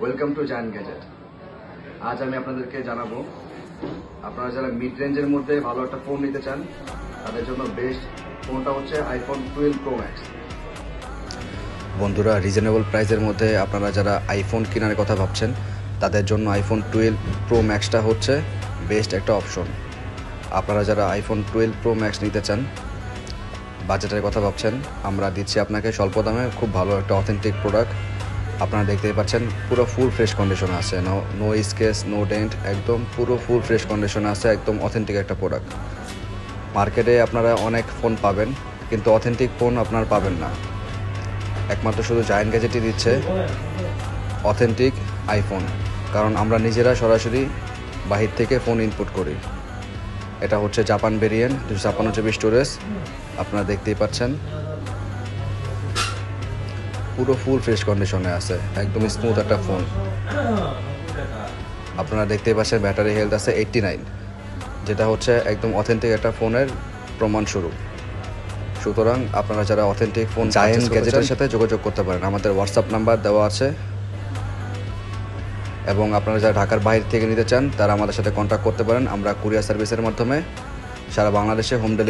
Welcome to giant gadget. আজ আমি আপনাদেরকে জানাবো, আপনারা যারা মিড রেঞ্জের মধ্যে ভালো একটা ফোন নিতে চান তাদের জন্য বেস্ট ফোনটা হচ্ছে আইফোন 12 প্রো ম্যাক্স। বন্ধুরা, রিজনেবল প্রাইসের মধ্যে আপনারা যারা আইফোন কেনার কথা ভাবছেন তাদের জন্য আইফোন 12 প্রো ম্যাক্সটা হচ্ছে বেস্ট একটা অপশন। আপনারা যারা আইফোন 12 প্রো ম্যাক্স নিতে চান, বাজেটের কথা ভাবছেন, আমরা দিচ্ছি আপনাকে স্বল্প দামে খুব ভালো একটা অথেন্টিক প্রোডাক্ট। আপনারা দেখতেই পাচ্ছেন পুরো ফুল ফ্রেশ কন্ডিশনে আছে, নো স্কেচ, নো ডেন্ট, একদম পুরো ফুল ফ্রেশ কন্ডিশনে আছে, একদম অথেন্টিক একটা প্রোডাক্ট। মার্কেটে আপনারা অনেক ফোন পাবেন, কিন্তু অথেন্টিক ফোন আপনারা পাবেন না। একমাত্র শুধু জায়ান্ট গ্যাজেটই দিচ্ছে অথেন্টিক আইফোন, কারণ আমরা নিজেরা সরাসরি বাহির থেকে ফোন ইনপুট করি। এটা হচ্ছে জাপান ভেরিয়েন্ট, 256 জিবি স্টোরেজ। আপনারা দেখতেই পাচ্ছেন পুরো ফুল ফ্রেশ কন্ডিশনে আছে, একদম স্মুথ একটা ফোন। আপনারা দেখতেই পাচ্ছেন ব্যাটারি হেলথ আছে 89, যেটা হচ্ছে একদম অথেন্টিক একটা ফোনের প্রমাণস্বরূপ। সুতরাং আপনারা যারা অথেন্টিক ফোন জায়ান্ট গ্যাজেটের সাথে যোগাযোগ করতে পারেন, আমাদের হোয়াটসঅ্যাপ নাম্বার দেওয়া আছে। এবং আপনারা যারা ঢাকার বাইরে থেকে নিতে চান তারা আমাদের সাথে কন্ট্যাক্ট করতে পারেন। আমরা কুরিয়ার সার্ভিসের মাধ্যমে সারা বাংলাদেশে হোম ডেলিভারি